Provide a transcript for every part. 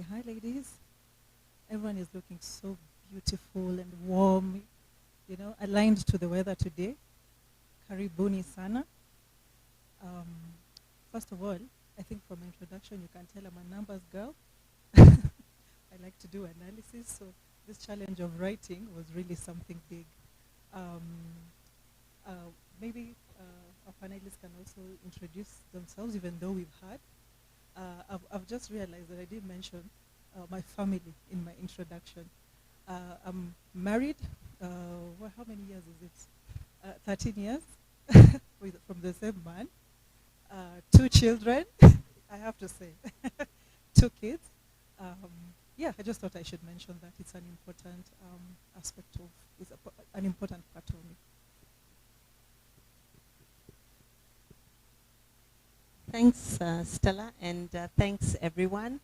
Hi ladies. Everyone is looking so beautiful and warm, aligned to the weather today. Karibuni sana. Um, First of all, I think from introduction you can tell I'm a numbers girl. I like to do analysis, so this challenge of writing was really something big. Um, Maybe our panelists can also introduce themselves, even though we've had. I've just realized that I didn't mention my family in my introduction. I'm married. How many years is it? 13 years from the same man. Two children, I have to say. Two kids. Yeah, I just thought I should mention that it's an important aspect of, an important part of me. Thanks, Stella, and thanks, everyone.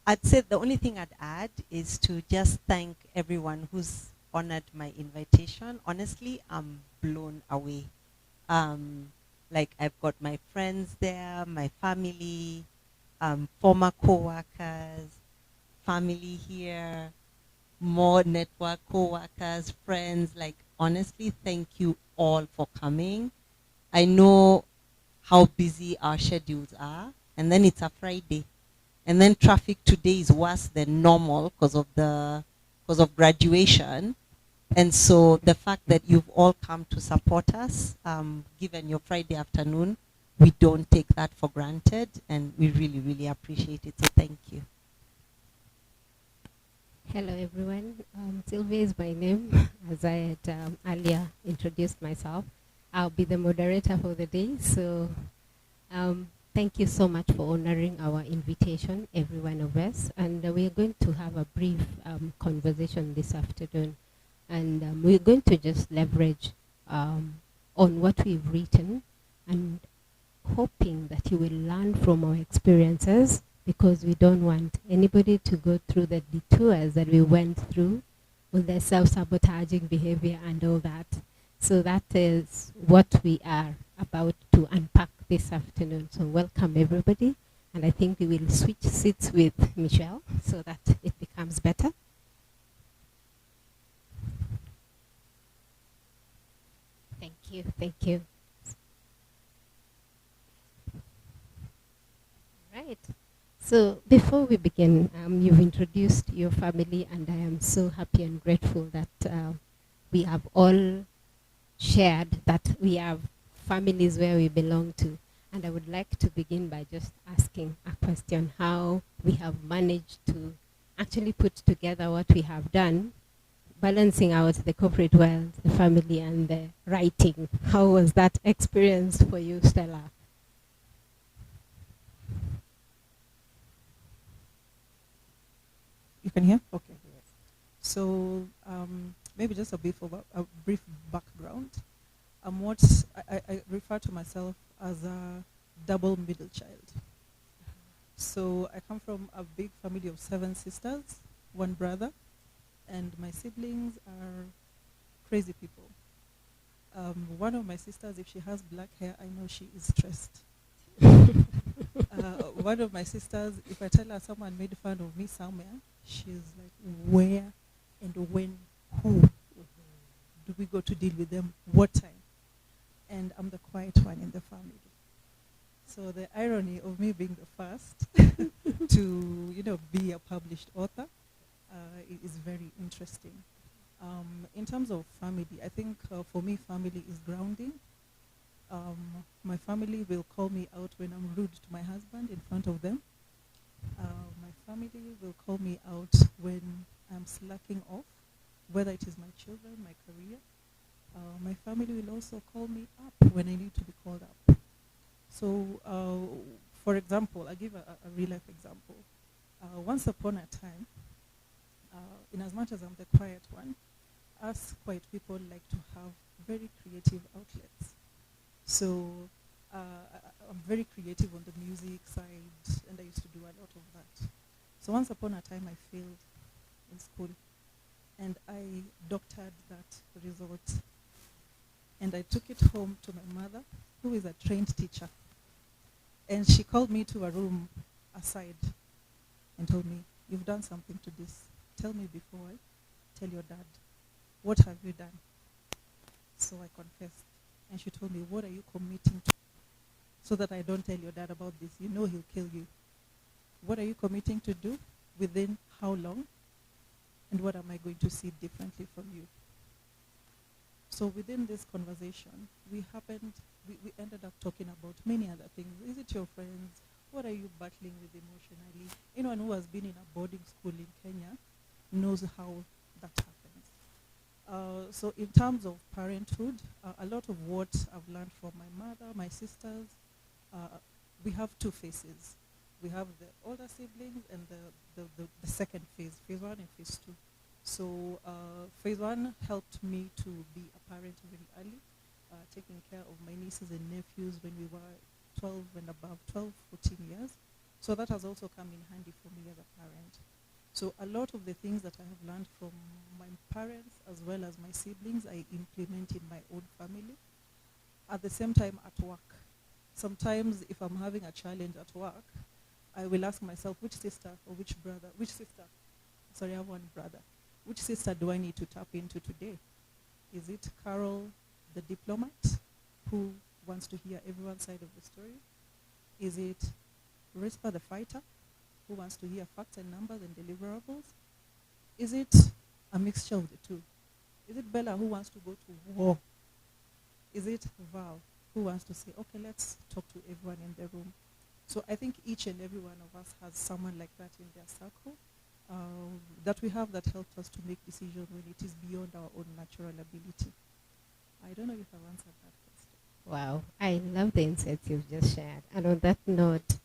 I'd say the only thing I'd add is to just thank everyone who's honored my invitation. Honestly, I'm blown away. Like, I've got my friends there, my family, former co-workers, family here, more network co-workers, friends. Like, honestly, thank you all for coming. I know how busy our schedules are, and then it's a Friday, and then traffic today is worse than normal because of graduation. And so the fact that you've all come to support us, given your Friday afternoon, we don't take that for granted, and we really, really appreciate it. So thank you. Hello everyone, Sylvia is my name. As I had earlier introduced myself, I'll be the moderator for the day. So thank you so much for honoring our invitation, every one of us. And we're going to have a brief conversation this afternoon. And we're going to just leverage on what we've written and hoping that you will learn from our experiences, because we don't want anybody to go through the detours that we went through with the self-sabotaging behavior and all that. So that is what we are about to unpack this afternoon. So welcome everybody. And I think we will switch seats with Michelle so that it becomes better. Thank you, thank you. Right. So before we begin, you've introduced your family, and I am so happy and grateful that we have all shared that we have families where we belong to. And I would like to begin by just asking a question: how we have managed to actually put together what we have done, balancing out the corporate world, the family, and the writing. How was that experience for you, Stella? You can hear? Okay. Yes. So maybe just a brief background. I refer to myself as a double middle child. So I come from a big family of 7 sisters, 1 brother, and my siblings are crazy people. One of my sisters, if she has black hair, I know she is stressed. One of my sisters, if I tell her someone made fun of me somewhere, she's like, where and when, who do we go to deal with them, what time? And I'm the quiet one in the family. So the irony of me being the first to, be a published author is very interesting. In terms of family, I think for me, family is grounding. My family will call me out when I'm rude to my husband in front of them. My family will call me out when I'm slacking off, whether it is my children, my career. My family will also call me up when I need to be called up. So, for example, I'll give a real-life example. Once upon a time, in as much as I'm the quiet one, us quiet people like to have very creative outlets. So I'm very creative on the music side, and I used to do a lot of that. So once upon a time, I failed in school, and I doctored that result. And I took it home to my mother, who is a trained teacher. And she called me to a room aside. and told me, "You've done something to this. Tell me before I tell your dad. What have you done?" So I confessed. And she told me, "What are you committing to? So that I don't tell your dad about this. You know he'll kill you. What are you committing to do? Within how long? And what am I going to see differently from you?" So within this conversation, we ended up talking about many other things. Is it your friends? What are you battling with emotionally? Anyone who has been in a boarding school in Kenya knows how that happens. So in terms of parenthood, a lot of what I've learned from my mother, my sisters, we have two phases. We have the older siblings and the second phase 1 and phase 2. So phase 1 helped me to be a parent very early, taking care of my nieces and nephews when we were 12 and above, 12, 14 years. So that has also come in handy for me as a parent. So a lot of the things that I have learned from my parents as well as my siblings, I implement in my own family. At the same time at work. Sometimes if I'm having a challenge at work, I will ask myself, which sister or which brother, sorry, I have one brother. Which sister do I need to tap into today? Is it Carol, the diplomat, who wants to hear everyone's side of the story? Is it Rispa, the fighter, who wants to hear facts and numbers and deliverables? Is it a mixture of the two? Is it Bella who wants to go to war? Is it Val who wants to say, okay, let's talk to everyone in the room? So I think each and every one of us has someone like that in their circle that we have that helps us to make decisions when it is beyond our own natural ability. I don't know if I've answered that question. Wow, I love the insights you've just shared. And on that note,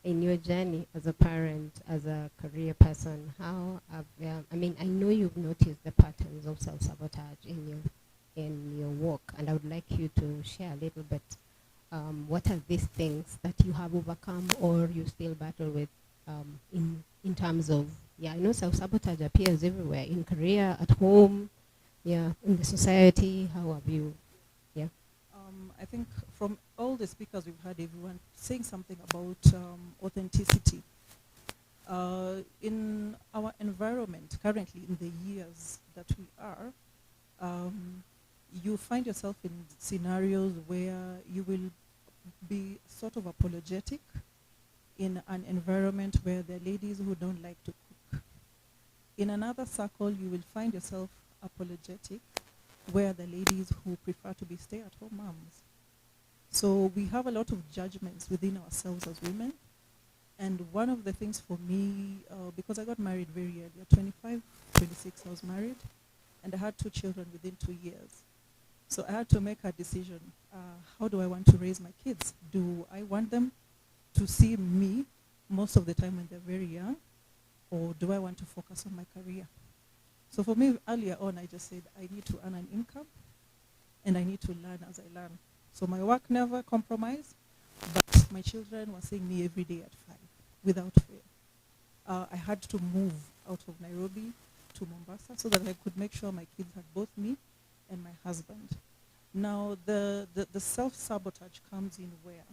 in your journey as a parent, as a career person, how I mean, I know you've noticed the patterns of self-sabotage in your work, and I would like you to share a little bit. What are these things that you have overcome or you still battle with in terms of, I know self-sabotage appears everywhere, in career, at home, in the society. How have you, I think from all the speakers we've had, everyone saying something about authenticity. In our environment currently, in the years that we are, you find yourself in scenarios where you will be sort of apologetic in an environment where there are ladies who don't like to cook. In another circle, you will find yourself apologetic where the ladies who prefer to be stay-at-home moms. So we have a lot of judgments within ourselves as women. And one of the things for me, because I got married very early, at 25, 26 I was married, and I had 2 children within 2 years. So I had to make a decision. How do I want to raise my kids? Do I want them to see me most of the time when they're very young? Or do I want to focus on my career? So for me, earlier on, I just said, I need to earn an income, and I need to learn as I learn. So my work never compromised, but my children were seeing me every day at 5, without fail. I had to move out of Nairobi to Mombasa so that I could make sure my kids had both me and my husband. Now, the self-sabotage comes in where,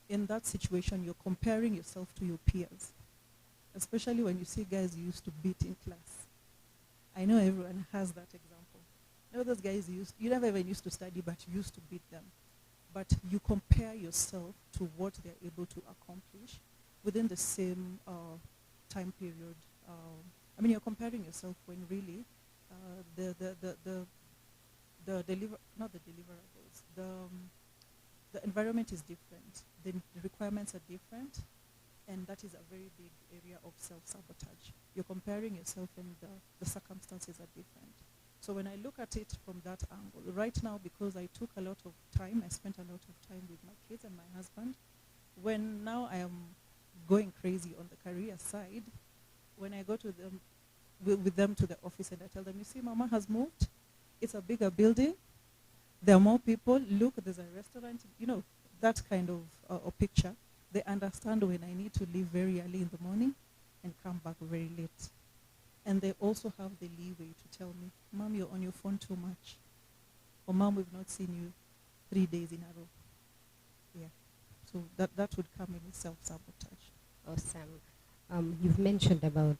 in that situation, you're comparing yourself to your peers, especially when you see guys you used to beat in class. I know everyone has that example. You know those guys you never even used to study, but you used to beat them. But you compare yourself to what they're able to accomplish within the same time period. I mean, you're comparing yourself when really the environment is different. The requirements are different, and that is a very big area of self-sabotage. You're comparing yourself, and the circumstances are different. So when I look at it from that angle, right now, because I took a lot of time, I spent a lot of time with my kids and my husband, when now I am going crazy on the career side, when I go to them, with them to the office and I tell them, you see, Mama has moved. It's a bigger building. There are more people. Look, there's a restaurant. You know, that kind of a picture. They understand when I need to leave very early in the morning and come back very late. And they also have the leeway to tell me, Mom, you're on your phone too much. Or Mom, we've not seen you 3 days in a row. Yeah. So that would come in self-sabotage. Awesome. you've mentioned about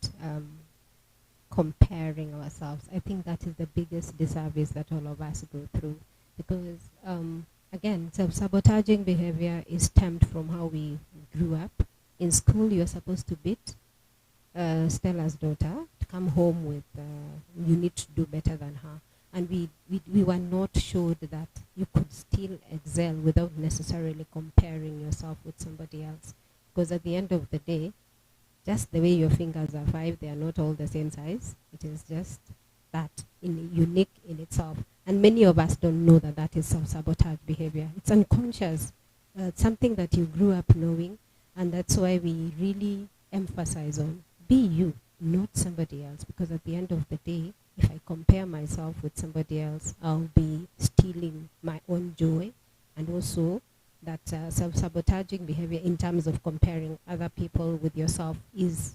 comparing ourselves. I think that is the biggest disservice that all of us go through because, again, self-sabotaging behavior is stemmed from how we grew up. In school, you're supposed to beat Stella's daughter to come home with, you need to do better than her. And we were not showed that you could still excel without necessarily comparing yourself with somebody else. Because at the end of the day, just the way your fingers are 5, they are not all the same size. It is just that unique in itself. And many of us don't know that that is self-sabotage behavior. It's unconscious, something that you grew up knowing, and that's why we really emphasize on be you, not somebody else. Because at the end of the day, if I compare myself with somebody else, I'll be stealing my own joy, and also that self-sabotaging behavior in terms of comparing other people with yourself is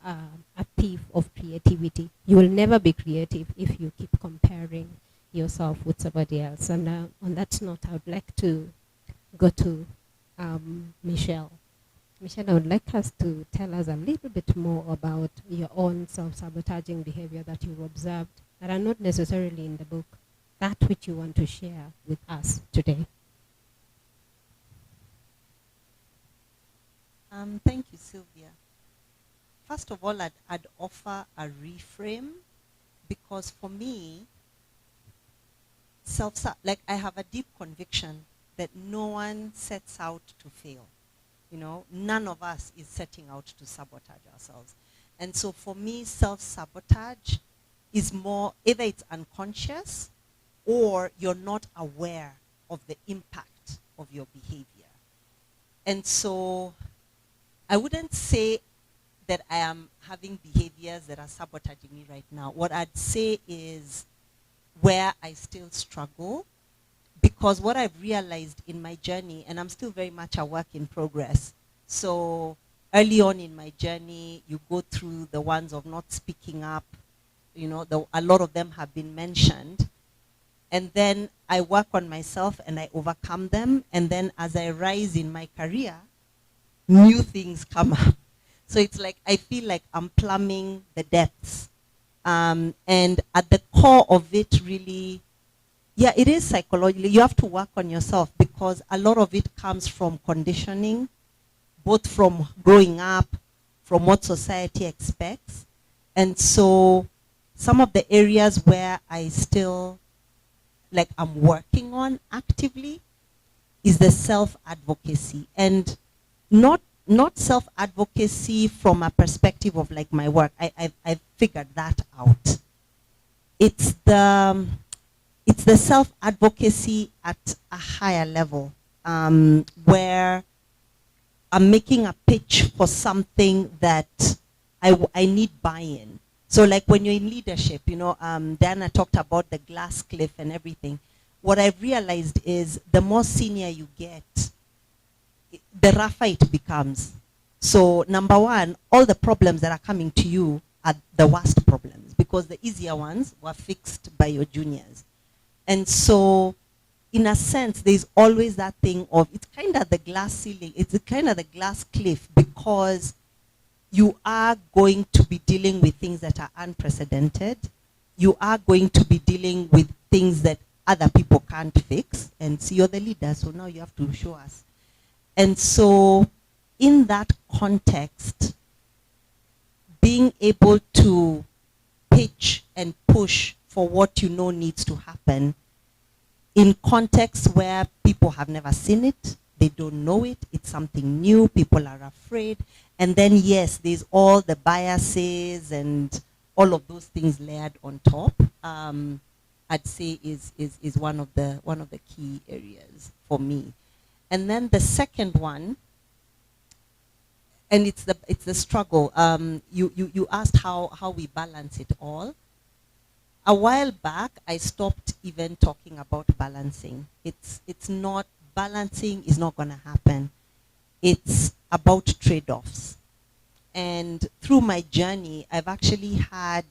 a thief of creativity. You will never be creative if you keep comparing yourself with somebody else. And on that note, I would like to go to Michelle. Michelle, I would like us to tell us a little bit more about your own self-sabotaging behavior that you've observed that are not necessarily in the book, that which you want to share with us today. Thank you, Sylvia. First of all, I'd offer a reframe because for me, I have a deep conviction that no one sets out to fail. You know, none of us is setting out to sabotage ourselves. And so for me, self-sabotage is more, either it's unconscious or you're not aware of the impact of your behavior. And so I wouldn't say that I am having behaviors that are sabotaging me right now. What I'd say is where I still struggle, because what I've realized in my journey, and I'm still very much a work in progress. So early on in my journey, you go through the ones of not speaking up. You know, a lot of them have been mentioned. And then I work on myself and I overcome them. And then as I rise in my career, new things come up. So it's like I feel like I'm plumbing the depths. And at the core of it really, yeah, it is psychologically. You have to work on yourself because a lot of it comes from conditioning, both from growing up, from what society expects. And so some of the areas where I still, like I'm working on actively is the self-advocacy. And not self-advocacy from a perspective of like my work. I've figured that out. It's the self-advocacy at a higher level where I'm making a pitch for something that I need buy-in. So like when you're in leadership, you know, Diana talked about the glass cliff and everything. What I've realized is the more senior you get, the rougher it becomes. So number one, all the problems that are coming to you are the worst problems because the easier ones were fixed by your juniors. And so in a sense, there's always that thing of, it's kind of the glass ceiling, it's kind of the glass cliff because you are going to be dealing with things that are unprecedented. You are going to be dealing with things that other people can't fix. And so you're the leader, so now you have to show us. And so in that context, being able to pitch and push for what you know needs to happen in contexts where people have never seen it, they don't know it, it's something new, people are afraid. And then yes, there's all the biases and all of those things layered on top. I'd say is one of the key areas for me. And then the second one, and it's the struggle. You asked how we balance it all. A while back, I stopped even talking about balancing. It's not, balancing is not gonna happen. It's about trade-offs. And through my journey, I've actually had,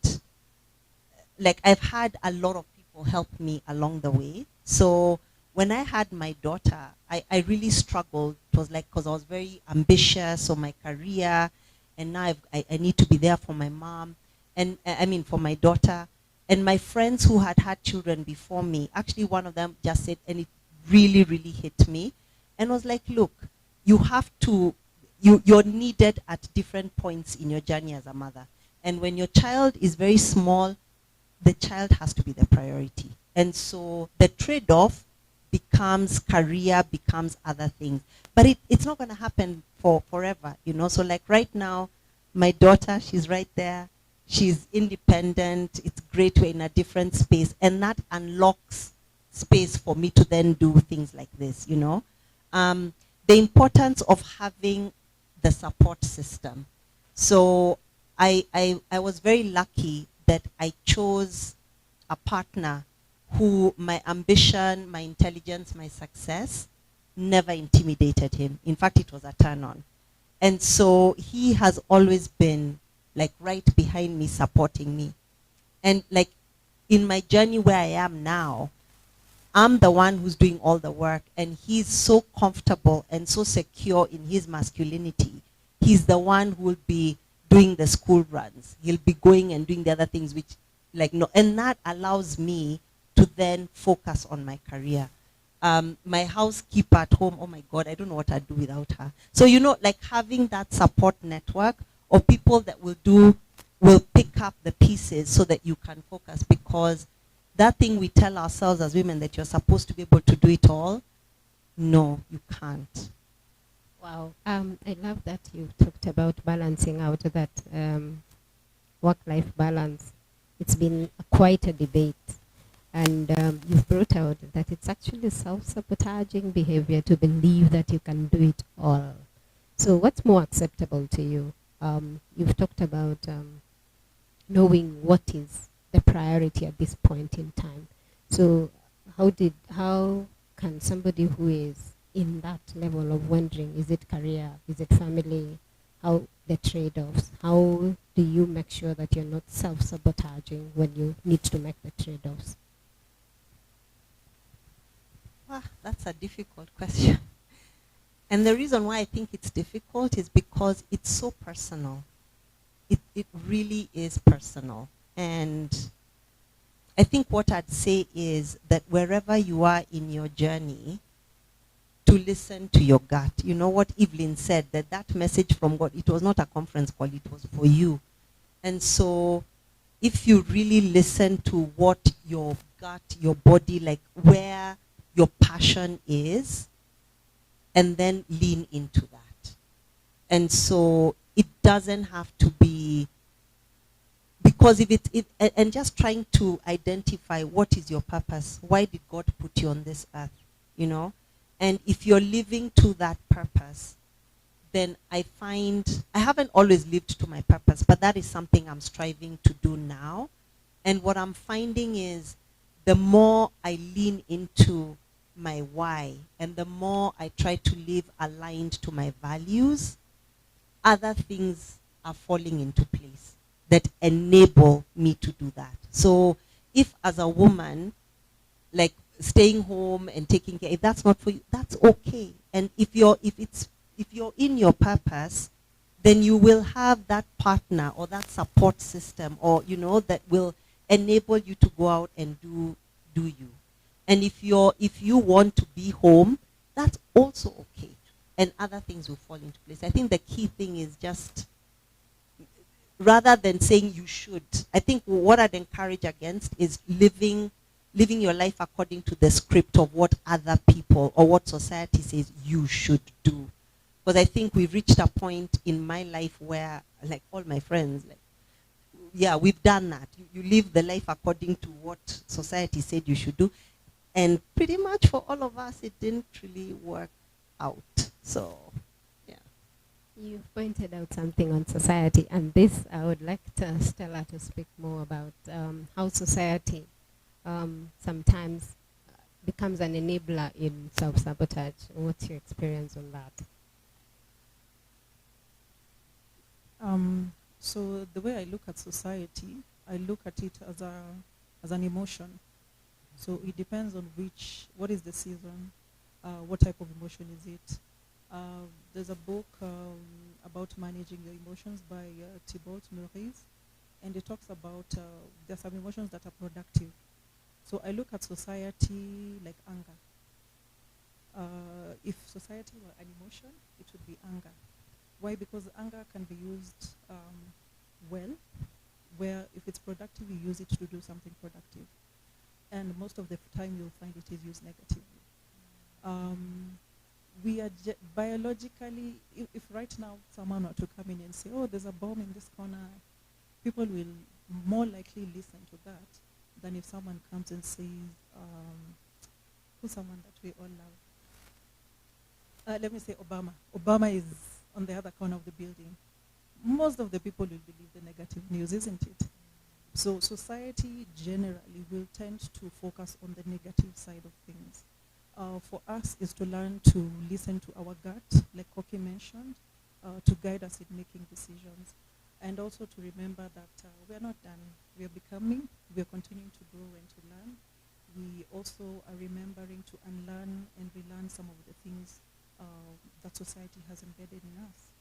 I've had a lot of people help me along the way. So when I had my daughter, I really struggled. It was like, because I was very ambitious on my career and now I need to be there for my mom, and I mean for my daughter. And my friends who had had children before me, actually one of them just said, and it really, really hit me, and was like, look, you have to, you're needed at different points in your journey as a mother. And when your child is very small, the child has to be the priority. And so the trade-off becomes career, becomes other things. But it's not going to happen for forever, you know. So like right now, my daughter, she's right there. She's independent. It's great we're in a different space. And that unlocks space for me to then do things like this, you know. The importance of having the support system. So I was very lucky that I chose a partner who my ambition, my intelligence, my success never intimidated him. In fact, it was a turn on. And so he has always been like right behind me, supporting me. And like in my journey where I am now, I'm the one who's doing all the work, and he's so comfortable and so secure in his masculinity. He's the one who will be doing the school runs. He'll be going and doing the other things which like no, and that allows me to then focus on my career. My housekeeper at home, oh my God, I don't know what I'd do without her. So, you know, like having that support network of people that will pick up the pieces so that you can focus, because that thing we tell ourselves as women that you're supposed to be able to do it all, no, you can't. Wow. I love that you talked about balancing out that work-life balance. It's been quite a debate. And you've brought out that it's actually self-sabotaging behavior to believe that you can do it all. So what's more acceptable to you? You've talked about knowing what is the priority at this point in time. So how can somebody who is in that level of wondering, is it career, is it family, how the trade-offs, how do you make sure that you're not self-sabotaging when you need to make the trade-offs? That's a difficult question. And the reason why I think it's difficult is because it's so personal. It really is personal. And I think what I'd say is that wherever you are in your journey, to listen to your gut. You know what Evelyn said, that message from God, it was not a conference call, it was for you. And so if you really listen to what your gut, your body, like where your passion is, and then lean into that. And so it doesn't have to be, because if and just trying to identify what is your purpose, why did God put you on this earth, you know? And if you're living to that purpose, then I find, I haven't always lived to my purpose, but that is something I'm striving to do now. And what I'm finding is the more I lean into my why and the more I try to live aligned to my values, other things are falling into place that enable me to do that. So if as a woman, like staying home and taking care, if that's not for you, that's okay. And if you're in your purpose, then you will have that partner or that support system, or you know, that will enable you to go out and do you. And if you want to be home, that's also okay. And other things will fall into place. I think the key thing is just, rather than saying you should, I think what I'd encourage against is living your life according to the script of what other people or what society says you should do. Because I think we've reached a point in my life where, like all my friends, like, yeah, we've done that. You live the life according to what society said you should do. And pretty much for all of us, it didn't really work out. So, yeah. You've pointed out something on society, and this I would like Stella to speak more about how society sometimes becomes an enabler in self-sabotage. What's your experience on that? So the way I look at society, I look at it as an emotion. So it depends on what is the season, what type of emotion is it. There's a book about managing your emotions by Thibault Maurice, and it talks about there are some emotions that are productive. So I look at society like anger. If society were an emotion, it would be anger. Why? Because anger can be used well, where if it's productive, you use it to do something productive. And most of the time, you'll find it is used negatively. We are biologically, if right now someone were to come in and say, oh, there's a bomb in this corner, people will more likely listen to that than if someone comes and says, who's someone that we all love? Let me say Obama. Obama is on the other corner of the building. Most of the people will believe the negative news, isn't it? So society generally will tend to focus on the negative side of things. For us is to learn to listen to our gut, like Koki mentioned, to guide us in making decisions. And also to remember that we are not done. We are becoming, we are continuing to grow and to learn. We also are remembering to unlearn and relearn some of the things that society has embedded in us.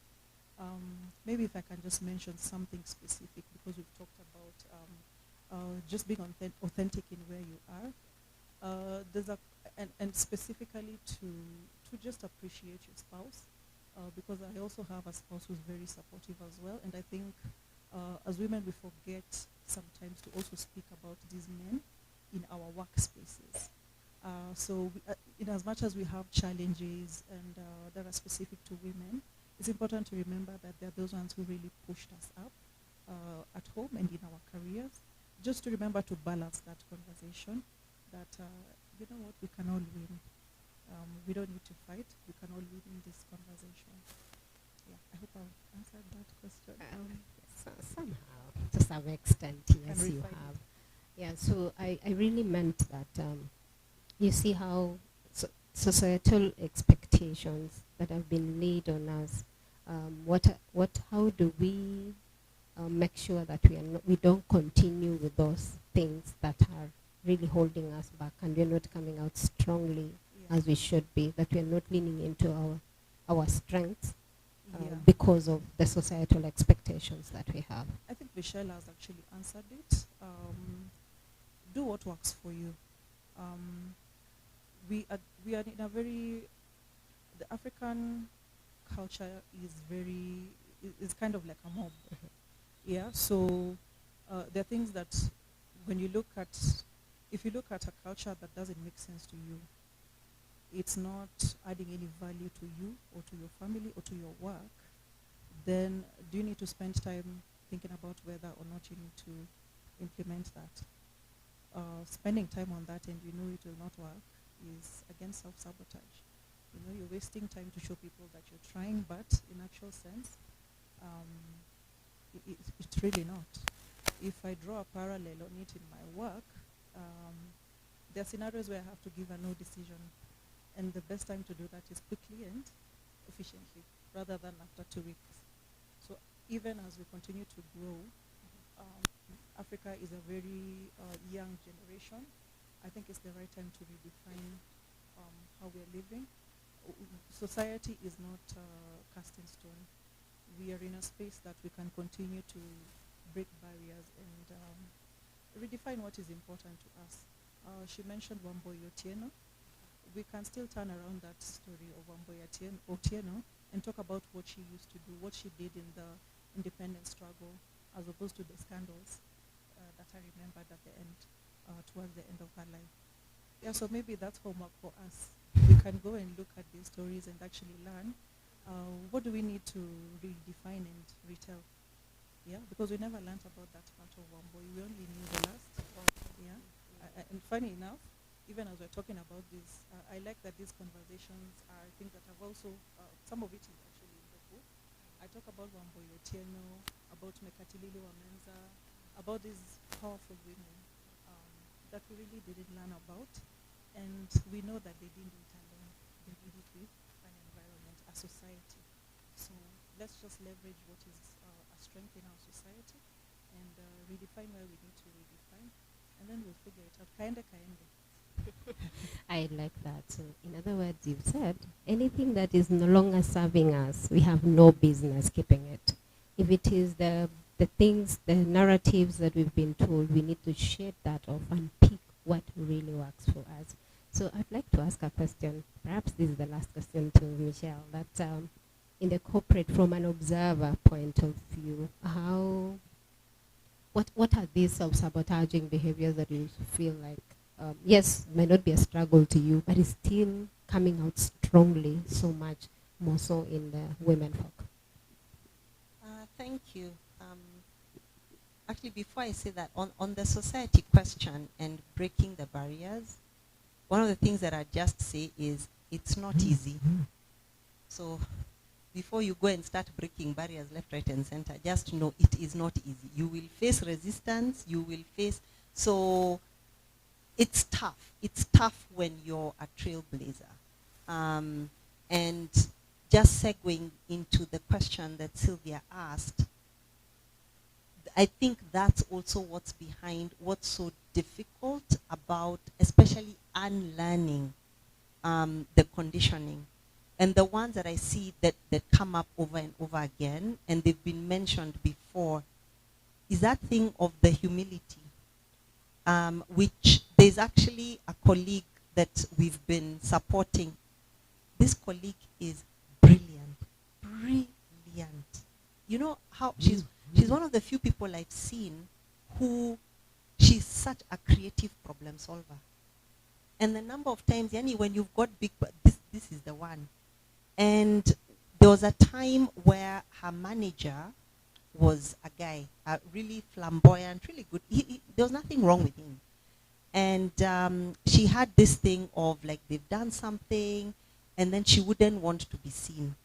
Maybe if I can just mention something specific, because we've talked about just being authentic in where you are. And specifically to just appreciate your spouse, because I also have a spouse who's very supportive as well. And I think as women, we forget sometimes to also speak about these men in our workspaces. So in as much as we have challenges and that are specific to women, it's important to remember that they're those ones who really pushed us up at home and in our careers. Just to remember to balance that conversation, that you know what, we can all win. We don't need to fight. We can all win in this conversation. Yeah, I hope I've answered that question. Somehow, to some extent, yes, you have. Yeah, so I really meant that you see how societal expectations that have been laid on us, how do we make sure that we don't continue with those things that are really holding us back, and we're not coming out strongly as we should be, that we're not leaning into our strengths because of the societal expectations that we have. I think Michelle has actually answered it. Do what works for you. We are in a very, the African culture is kind of like a mob. Yeah, so there are things that when you look at, if you look at a culture that doesn't make sense to you, it's not adding any value to you or to your family or to your work, then do you need to spend time thinking about whether or not you need to implement that? Spending time on that and you know it will not work is again self-sabotage. You know, you're wasting time to show people that you're trying, but in actual sense, it's really not. If I draw a parallel on it in my work, there are scenarios where I have to give a no decision, and the best time to do that is quickly and efficiently, rather than after 2 weeks. So even as we continue to grow, Africa is a very young generation. I think it's the right time to redefine how we're living. Society is not cast in stone. We are in a space that we can continue to break barriers and redefine what is important to us. She mentioned Wamboy Otieno. We can still turn around that story of Wamboy Otieno and talk about what she used to do, what she did in the independence struggle, as opposed to the scandals that are remembered at the end, towards the end of her life. Yeah, so maybe that's homework for us. We can go and look at these stories and actually learn what do we need to redefine and retell. Yeah, because we never learned about that part of Wamboy. We only knew the last. Yeah, and funny enough, even as we're talking about this, I like that these conversations are things that have also, some of it is actually in the book. I talk about Wamboy Otieno, about Mekatilili Wamenza, about these powerful women that we really didn't learn about, and we know that they didn't do it alone. They did it with an environment, a society. So let's just leverage what is a strength in our society and redefine where we need to redefine, and then we'll figure it out. Kaende kaende. I like that. So, in other words, you've said anything that is no longer serving us, we have no business keeping it. If it is the things, the narratives that we've been told, we need to shed that off and pick what really works for us. So, I'd like to ask a question. Perhaps this is the last question to Michelle. That in the corporate, from an observer point of view, what are these self-sabotaging behaviors that you feel like, yes, might not be a struggle to you, but it's still coming out strongly, so much more so in the women folk? Thank you. Actually, before I say that, on the society question and breaking the barriers, one of the things that I just say is it's not easy. So before you go and start breaking barriers left, right, and center, just know it is not easy. You will face resistance. You will face, so it's tough. It's tough when you're a trailblazer. And just segueing into the question that Sylvia asked, I think that's also what's behind what's so difficult about especially unlearning the conditioning. And the ones that I see that come up over and over again, and they've been mentioned before, is that thing of the humility, which there's actually a colleague that we've been supporting. This colleague is brilliant, brilliant. You know how she's one of the few people I've seen who, she's such a creative problem solver. And the number of times, Yani, when you've got big, this is the one. And there was a time where her manager was a guy, really flamboyant, really good. There was nothing wrong with him. And she had this thing of like they've done something and then she wouldn't want to be seen.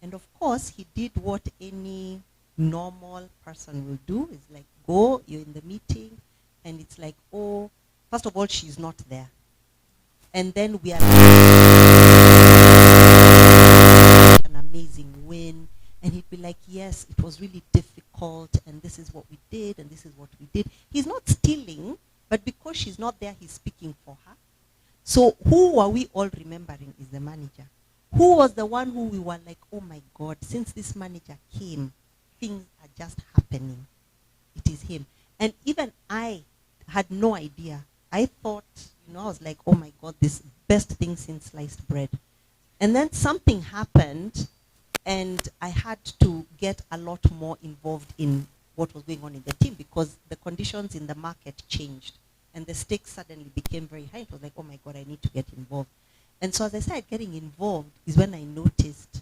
And of course, he did what any normal person will do, is like, go, you're in the meeting, and it's like, oh, first of all, she's not there. And then we are an amazing win. And he'd be like, yes, it was really difficult, and this is what we did, and this is what we did. He's not stealing, but because she's not there, he's speaking for her. So who are we all remembering is the manager. Who was the one who we were like, oh my God, since this manager came, things are just happening. It is him. And even I had no idea. I thought, I was like, oh my God, this best thing since sliced bread. And then something happened, and I had to get a lot more involved in what was going on in the team because the conditions in the market changed and the stakes suddenly became very high. It was like, oh my God, I need to get involved. And so as I started getting involved is when I noticed,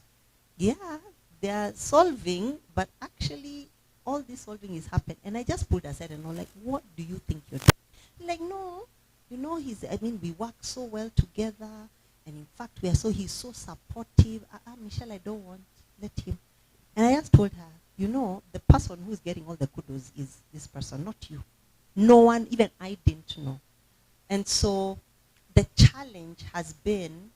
yeah, they are solving, but actually all this solving is happening. And I just pulled aside and I'm like, what do you think you're doing? Like, no, we work so well together. And in fact, he's so supportive. Michelle, I don't want, let him. And I just told her, the person who's getting all the kudos is this person, not you. No one, even I didn't know. And so the challenge has been,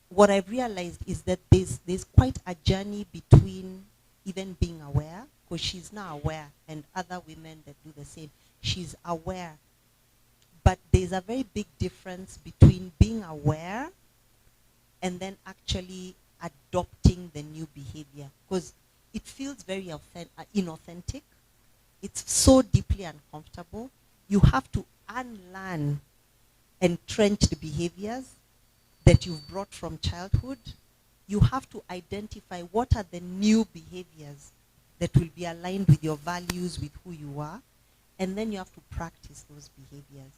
what I've realized is that there's quite a journey between even being aware, because she's now aware, and other women that do the same, she's aware. But there's a very big difference between being aware and then actually adopting the new behavior, because it feels very inauthentic. It's so deeply uncomfortable. You have to unlearn entrenched behaviors that you've brought from childhood. You have to identify what are the new behaviors that will be aligned with your values, with who you are, and then you have to practice those behaviors.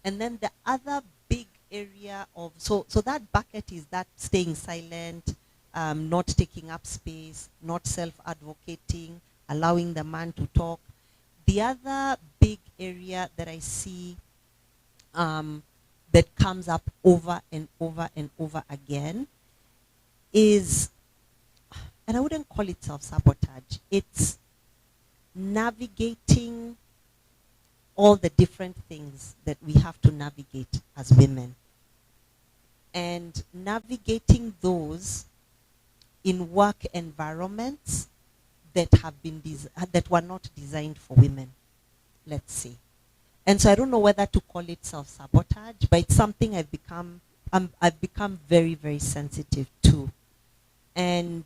And then the other big area of, so that bucket is that staying silent, not taking up space, not self-advocating, allowing the man to talk. The other big area that I see that comes up over and over and over again is, and I wouldn't call it self-sabotage, it's navigating all the different things that we have to navigate as women. And navigating those in work environments that have been that were not designed for women, let's say. And so I don't know whether to call it self-sabotage, but it's something I've become very, very sensitive to. And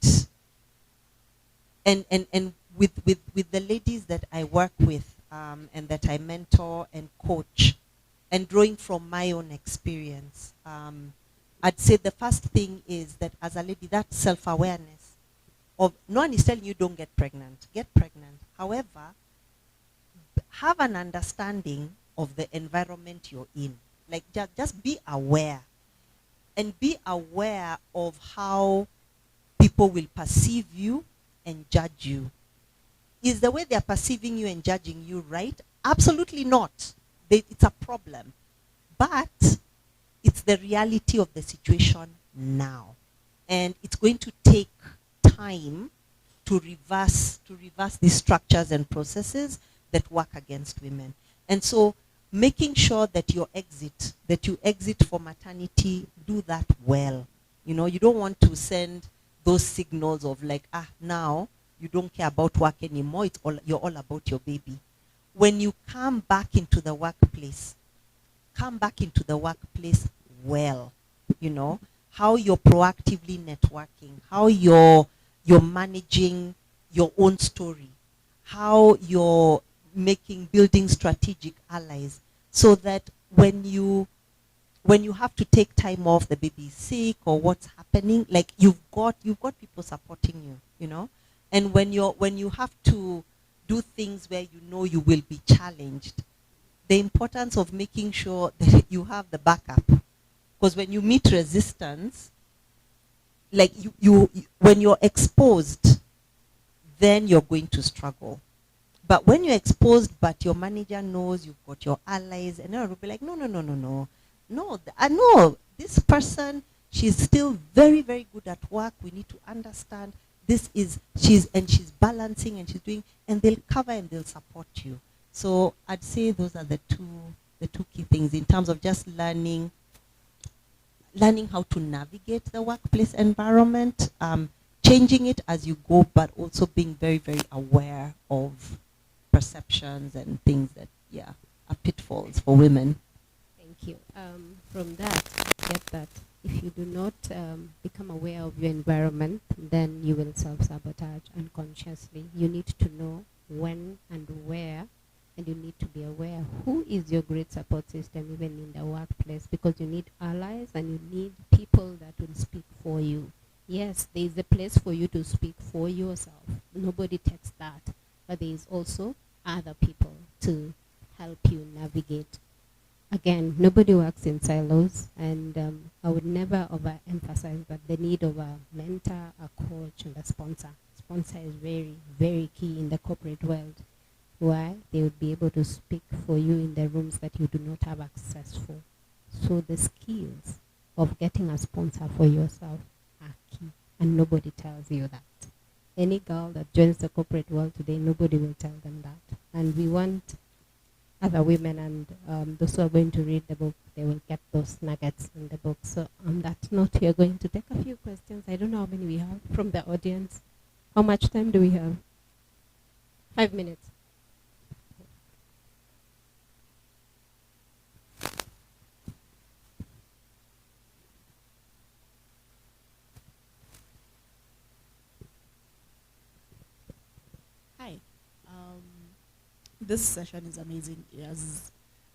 with the ladies that I work with and that I mentor and coach, and drawing from my own experience, I'd say the first thing is that as a lady, that self-awareness of no one is telling you don't get pregnant. Get pregnant. However, have an understanding of the environment you're in. Like just be aware, and be aware of how people will perceive you and judge you. Is the way they're perceiving you and judging you right? Absolutely not. It's a problem. But it's the reality of the situation now. And it's going to take time to reverse these structures and processes that work against women. And so making sure that you exit for maternity, do that well. You know, you don't want to send those signals of like, now you don't care about work anymore. You're all about your baby. When you come back into the workplace well. You know, how you're proactively networking, how you're managing your own story, how you're building strategic allies, so that when you have to take time off, the baby is sick or what's happening, like you've got people supporting you, you know. And when you have to do things where you know you will be challenged, the importance of making sure that you have the backup. Because when you meet resistance, like when you're exposed, then you're going to struggle. But when you're exposed, but your manager knows, you've got your allies, and everyone will be like, no, I know this person, she's still very, very good at work. We need to understand she's balancing and she's doing, and they'll cover and they'll support you. So I'd say those are the two key things in terms of just learning how to navigate the workplace environment, changing it as you go, but also being very, very aware of perceptions and things that, are pitfalls for women. Thank you. From that, get that if you do not become aware of your environment, then you will self-sabotage unconsciously. You need to know when and where, and you need to be aware who is your great support system even in the workplace, because you need allies and you need people that will speak for you. Yes, there is a place for you to speak for yourself. Nobody takes that. But there is also other people to help you navigate. Again, nobody works in silos, and I would never overemphasize that the need of a mentor, a coach, and a sponsor. Sponsor is very, very key in the corporate world, where they would be able to speak for you in the rooms that you do not have access for. So the skills of getting a sponsor for yourself are key, and nobody tells you that. Any girl that joins the corporate world today, nobody will tell them that. And we want other women and those who are going to read the book, they will get those nuggets in the book. So on that note, we are going to take a few questions. I don't know how many we have from the audience. How much time do we have? 5 minutes. Hi. This session is amazing.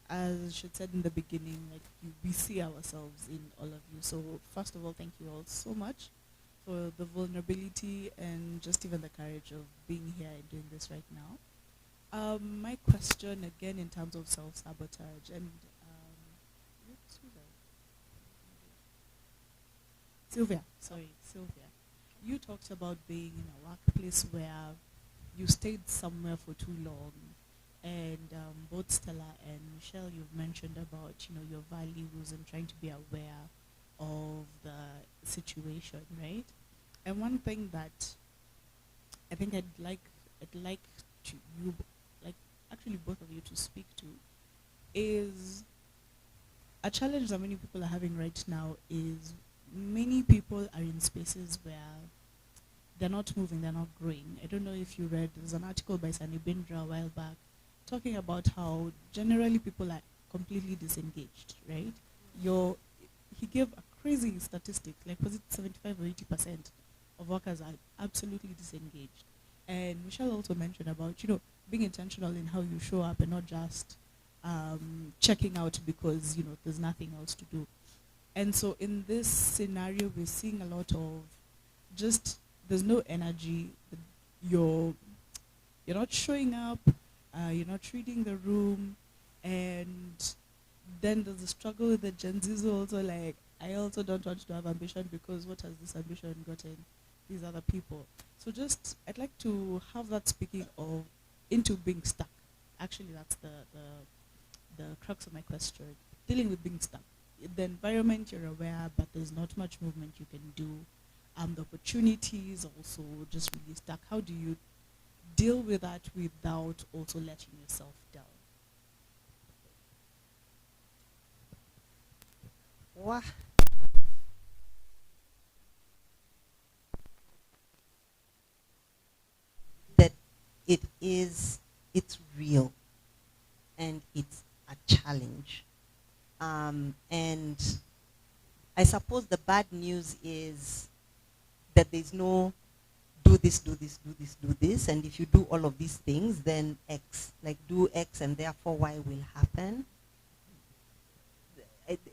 As she said in the beginning, like we see ourselves in all of you. So first of all, thank you all so much for the vulnerability and just even the courage of being here and doing this right now. My question again in terms of self-sabotage and what's Sylvia, Sylvia. You talked about being in a workplace where you stayed somewhere for too long, and both Stella and Michelle, you've mentioned about your values and trying to be aware of the situation, right? And one thing that I think I'd like to you, like actually both of you, to speak to is a challenge that many people are having right now. Is many people are in spaces where they're not moving, they're not growing. I don't know if you read, there's an article by Sunny Bindra a while back talking about how generally people are completely disengaged, right? Your He gave a crazy statistic, like was it 75 or 80% of workers are absolutely disengaged. And Michelle also mentioned about, being intentional in how you show up and not just checking out because, there's nothing else to do. And so in this scenario, we're seeing a lot of just, there's no energy, you're, you're not showing up, you're not reading the room, and then there's a struggle with the Gen Zs who also like, I also don't want to have ambition because what has this ambition gotten these other people? So just, I'd like to have that speaking of into being stuck. Actually, that's the crux of my question. Dealing with being stuck. The environment you're aware, but there's not much movement you can do. The opportunities also just really stuck. How do you deal with that without also letting yourself down? Wow. That it's real and it's a challenge. And I suppose the bad news is that there's no do this, do this, do this, do this, and if you do all of these things, then X, like do X and therefore Y will happen.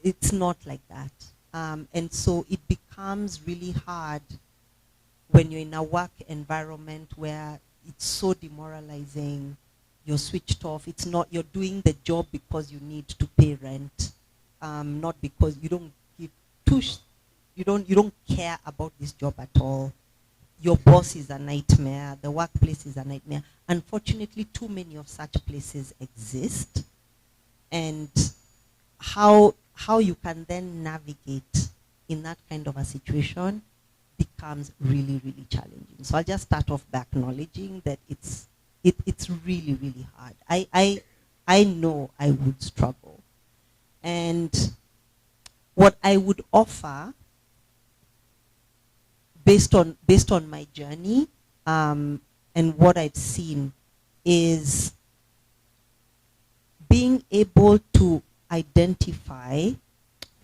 It's not like that. And so it becomes really hard when you're in a work environment where it's so demoralizing, you're switched off, it's not, you're doing the job because you need to pay rent, not because you don't give you don't care about this job at all. Your boss is a nightmare, the workplace is a nightmare. Unfortunately, too many of such places exist. And how you can then navigate in that kind of a situation becomes really, really challenging. So I'll just start off by acknowledging that it's really, really hard. I know I would struggle. And what I would offer based on my journey and what I've seen is being able to identify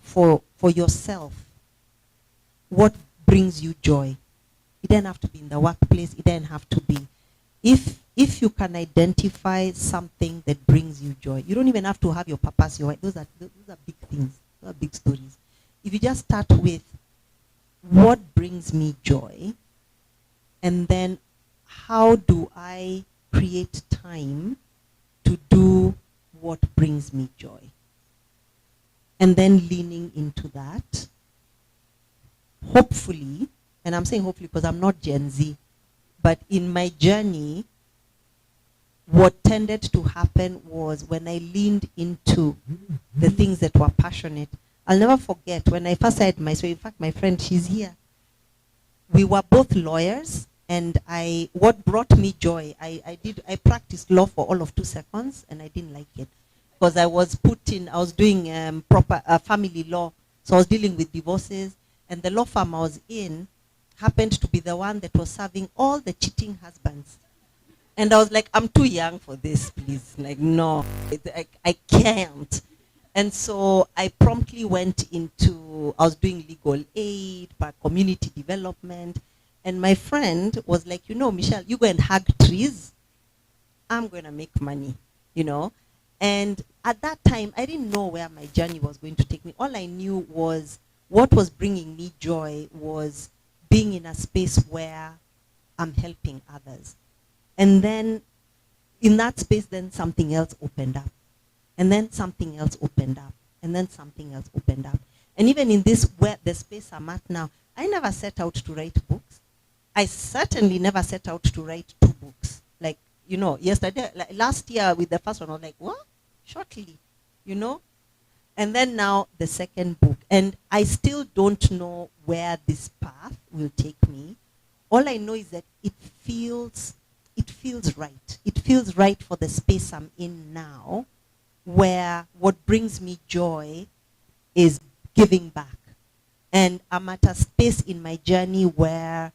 for yourself what brings you joy. It doesn't have to be in the workplace. It doesn't have to be. If you can identify something that brings you joy, you don't even have to have your purpose, your why. Those are big things. Those are big stories. If you just start with what brings me joy, and then how do I create time to do what brings me joy, and then leaning into that, hopefully, and I'm saying hopefully because I'm not Gen Z, but in my journey, what tended to happen was when I leaned into the things that were passionate. I'll never forget when I first had in fact, my friend, she's here. We were both lawyers, and what brought me joy, I practiced law for all of 2 seconds, and I didn't like it. Because I was doing proper family law, so I was dealing with divorces, and the law firm I was in happened to be the one that was serving all the cheating husbands. And I was like, I'm too young for this, please. Like, no, I can't. And so I promptly went into, I was doing legal aid, community development. And my friend was like, Michelle, you go and hug trees. I'm going to make money, And at that time, I didn't know where my journey was going to take me. All I knew was what was bringing me joy was being in a space where I'm helping others. And then in that space, then something else opened up. And then something else opened up. And then something else opened up. And even in this, where the space I'm at now, I never set out to write books. I certainly never set out to write 2 books. Like, yesterday, last year with the first one, I was like, what? Shortly, And then now the second book. And I still don't know where this path will take me. All I know is that it feels right. It feels right for the space I'm in now, where what brings me joy is giving back. And I'm at a space in my journey where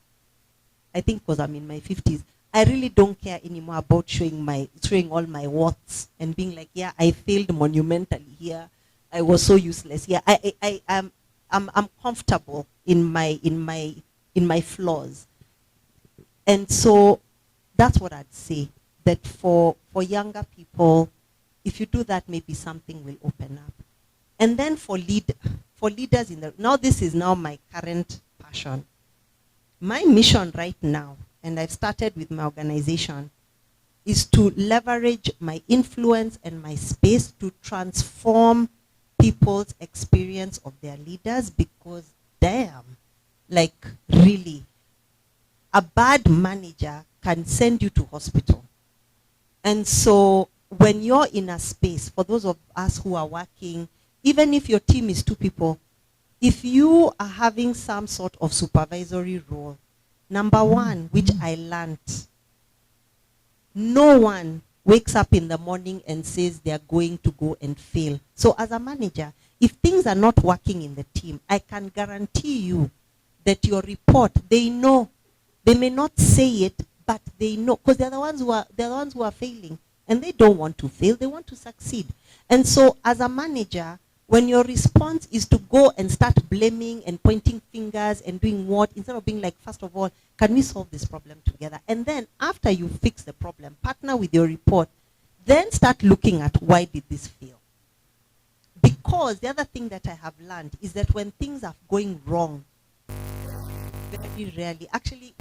I think because I'm in my 50s, I really don't care anymore about showing all my warts and being like, yeah, I failed monumentally here. I was so useless. Yeah, I'm comfortable in my flaws. And so that's what I'd say, that for younger people, if you do that, maybe something will open up. And then for leaders now this is now my current passion. My mission right now, and I've started with my organization, is to leverage my influence and my space to transform people's experience of their leaders, because damn, like really, a bad manager can send you to hospital. And so when you're in a space, for those of us who are working, even if your team is 2 people, if you are having some sort of supervisory role, number one, which I learned, no one wakes up in the morning and says they're going to go and fail. So as a manager, if things are not working in the team, I can guarantee you that your report, they know. They may not say it, but they know, because they're the ones who are failing, and they don't want to fail, they want to succeed. And so as a manager, when your response is to go and start blaming and pointing fingers and doing what, instead of being like, first of all, can we solve this problem together? And then after you fix the problem, partner with your report, then start looking at why did this fail. Because the other thing that I have learned is that when things are going wrong, very rarely, actually,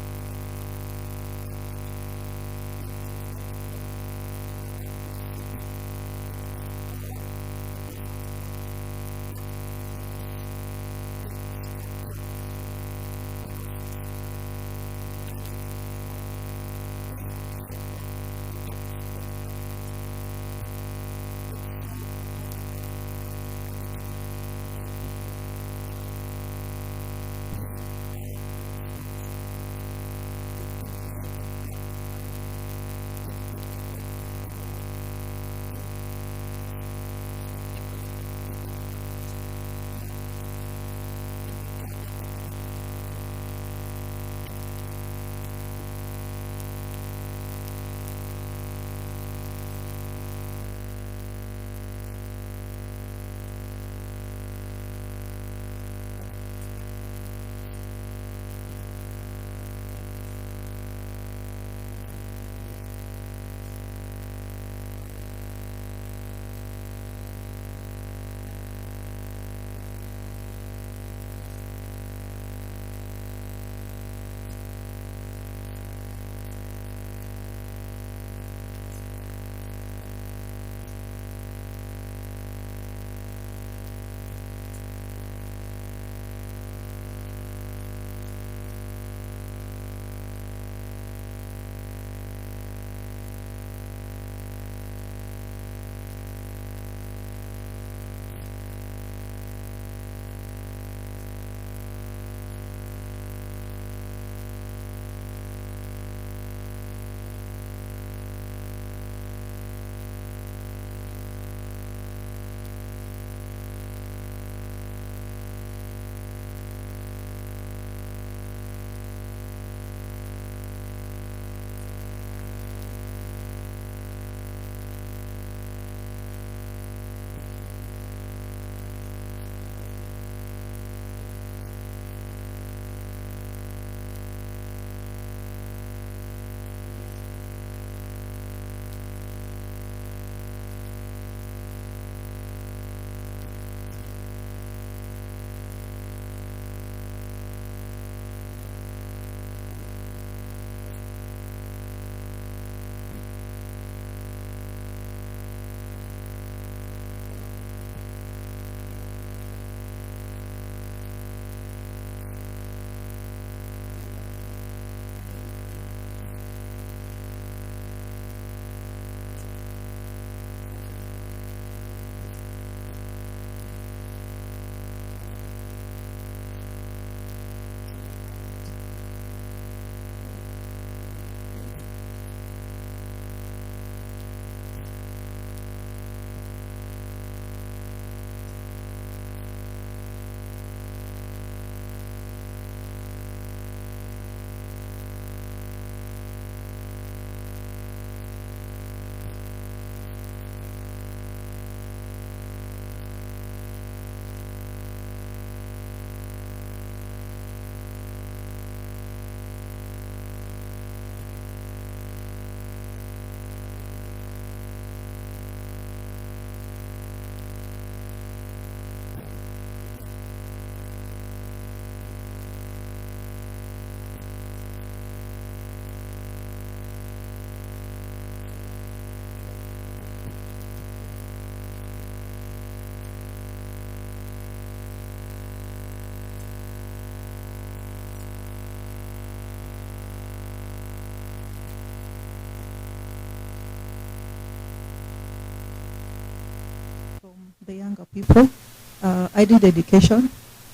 the younger people. I did education.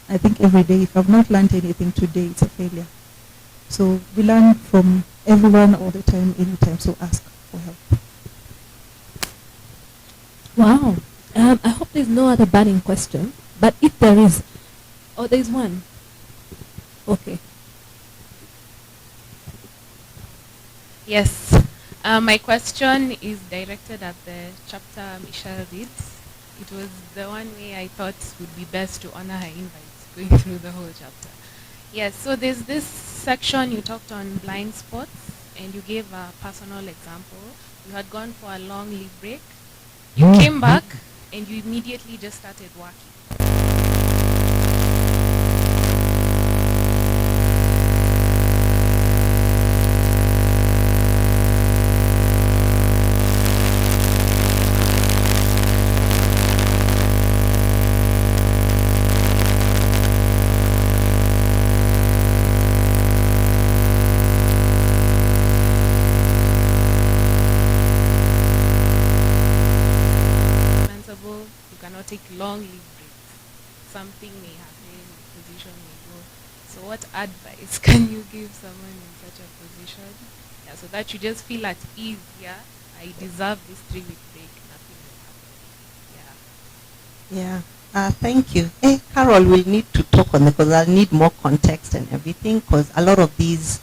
I think every day, if I've not learned anything today, it's a failure. So we learn from everyone all the time, anytime, so ask for help. Wow. I hope there's no other burning question, but if there is, oh, there's one. Okay. Yes. My question is directed at the chapter Michelle reads. It was the one way I thought would be best to honor her invites, going through the whole chapter. Yes, so there's this section you talked on blind spots, and you gave a personal example. You had gone for a long leave break. You came back, and you immediately just started working. You cannot take long leave breaks. Something may happen, position may go. So what advice can you give someone in such a position? Yeah, so that you just feel at ease, yeah, I deserve this 3-week break, nothing will happen. Yeah. Thank you. Hey, Carol will need to talk on it because I'll need more context and everything because a lot of these